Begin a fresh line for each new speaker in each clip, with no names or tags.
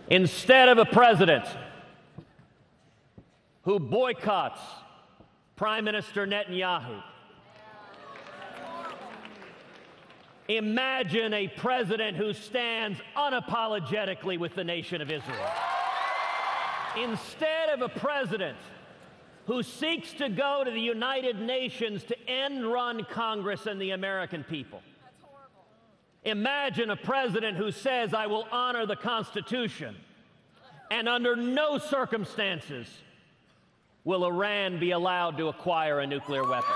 Instead of a president who boycotts Prime Minister Netanyahu, imagine a president who stands unapologetically with the nation of Israel. Instead of a president who seeks to go to the United Nations to end-run Congress and the American people. Imagine a president who says, I will honor the Constitution, and under no circumstances will Iran be allowed to acquire a nuclear weapon.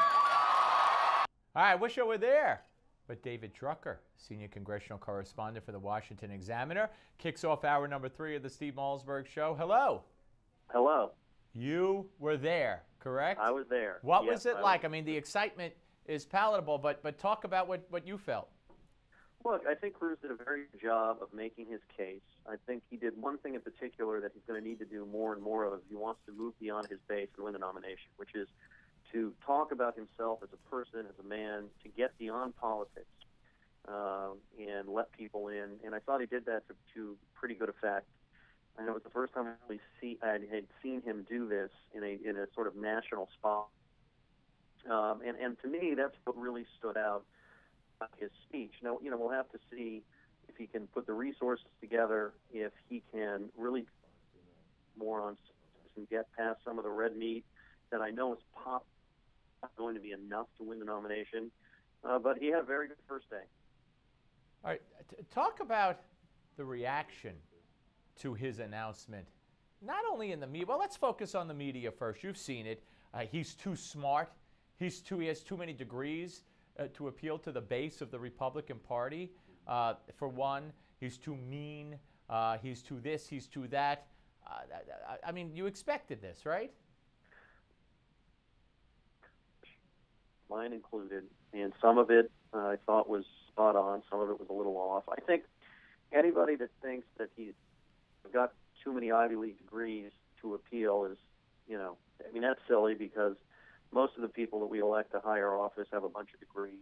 All right, I wish I were there. But David Drucker, senior congressional correspondent for the Washington Examiner, kicks off hour number 3 of the Steve Malzberg Show. Hello.
Hello.
You were there, correct?
I was there.
What was it like? I mean, the excitement is palatable, but talk about what you felt.
Look, I think Cruz did a very good job of making his case. I think he did one thing in particular that he's going to need to do more and more of if he wants to move beyond his base and win the nomination, which is to talk about himself as a person, as a man, to get beyond politics and let people in. And I thought he did that to pretty good effect. I know it was the first time I had seen him do this in a sort of national spot. And to me, that's what really stood out about his speech. Now, we'll have to see if he can put the resources together, if he can really more on and get past some of the red meat that I know is not going to be enough to win the nomination. But he had a very good first day.
All right, talk about the reaction to his announcement, not only in the media. Well, let's focus on the media first. You've seen it. He's too smart. He has too many degrees to appeal to the base of the Republican Party. For one, he's too mean. He's too this. He's too that. I mean, you expected this, right?
Mine included, and some of it I thought was spot on. Some of it was a little off. I think anybody that thinks that he's got too many Ivy League degrees to appeal is, I mean, that's silly because most of the people that we elect to higher office have a bunch of degrees.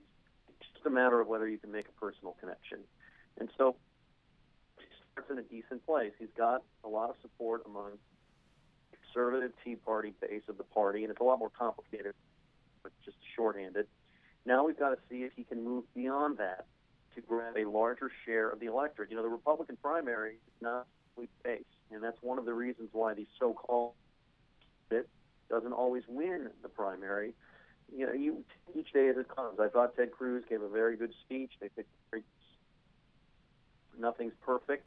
It's just a matter of whether you can make a personal connection. And so he starts in a decent place. He's got a lot of support among the conservative Tea Party base of the party, and it's a lot more complicated, but just shorthanded. Now we've got to see if he can move beyond that to grab a larger share of the electorate. The Republican primary is not fully based, and that's one of the reasons why the so-called it doesn't always win the primary. Each day as it comes. I thought Ted Cruz gave a very good speech. They picked nothing's perfect.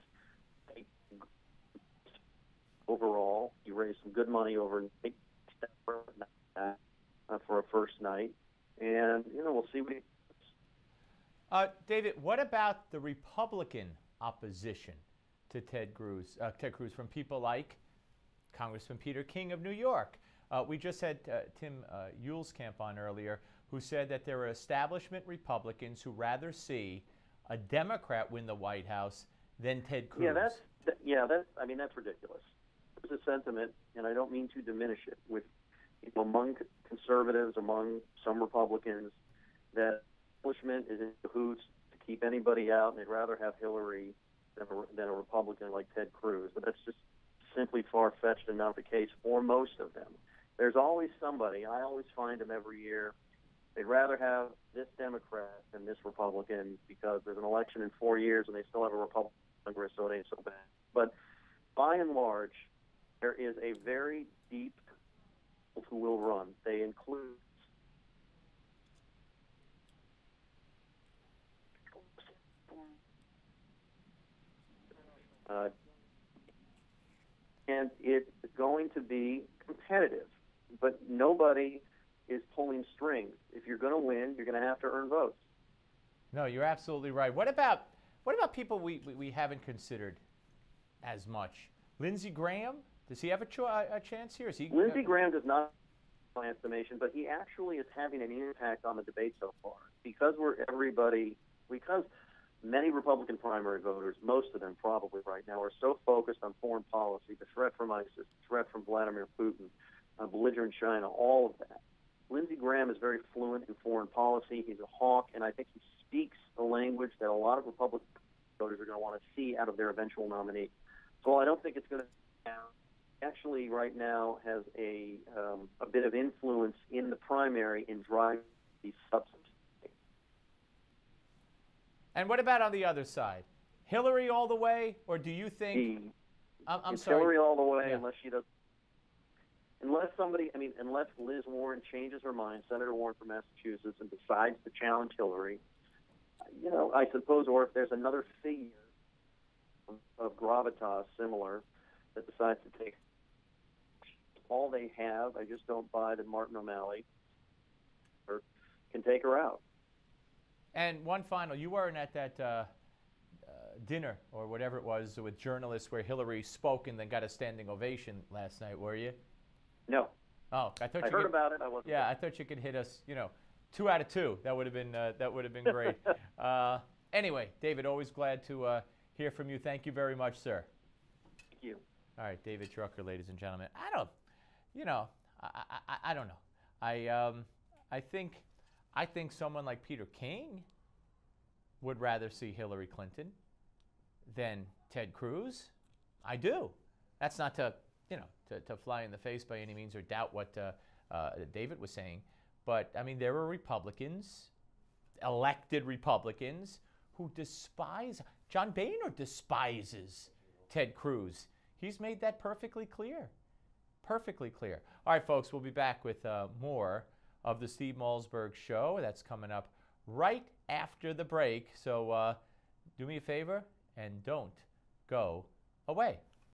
Overall, he raised some good money over for a first night, and we'll see what he does.
David, what about the Republican opposition to Ted Cruz? Ted Cruz, from people like Congressman Peter King of New York. We just had Tim Yuleskamp on earlier, who said that there are establishment Republicans who rather see a Democrat win the White House than Ted Cruz.
That's ridiculous. There's a sentiment, and I don't mean to diminish it, with among conservatives, among some Republicans, that establishment is in cahoots to keep anybody out, and they'd rather have Hillary than a Republican like Ted Cruz. But that's just simply far-fetched and not the case for most of them. There's always somebody. I always find them every year. They'd rather have this Democrat than this Republican because there's an election in 4 years and they still have a Republican Congress, so it ain't so bad. But by and large, there is a very deep who will run. They include and it's going to be competitive, but nobody is pulling strings. If you're going to win, you're going to have to earn votes.
No, you're absolutely right. What about people we haven't considered as much? Lindsey Graham, does he have a chance here?
Lindsey Graham does not, in my estimation, but he actually is having an impact on the debate so far because many Republican primary voters, most of them probably right now, are so focused on foreign policy, the threat from ISIS, the threat from Vladimir Putin, belligerent China, all of that. Lindsey Graham is very fluent in foreign policy. He's a hawk, and I think he speaks the language that a lot of Republican voters are going to want to see out of their eventual nominee. Well, I don't think it's going to. Actually, right now has a bit of influence in the primary in driving these substances.
And what about on the other side? Hillary all the way, or do you think? I'm
It's
sorry.
Hillary all the way,
Yeah.
unless she does. Unless Liz Warren changes her mind, Senator Warren from Massachusetts, and decides to challenge Hillary, I suppose, or if there's another figure of gravitas similar that decides to take all they have, I just don't buy that Martin O'Malley can take her out.
And one final, you weren't at that dinner or whatever it was with journalists where Hillary spoke and then got a standing ovation last night, were you?
No.
Oh, I thought
I
you
heard
could,
about it. I wasn't.
Yeah, I thought you could hit us. 2 out of 2. That would have been great. Anyway, David, always glad to hear from you. Thank you very much, sir.
Thank you.
All right, David Drucker, ladies and gentlemen. I don't know. I think someone like Peter King would rather see Hillary Clinton than Ted Cruz. I do. That's not to fly in the face by any means or doubt what David was saying. But, I mean, there are Republicans, elected Republicans, who despise, John Boehner despises Ted Cruz. He's made that perfectly clear. Perfectly clear. All right, folks, we'll be back with more of the Steve Malzberg Show. That's coming up right after the break. So do me a favor and don't go away.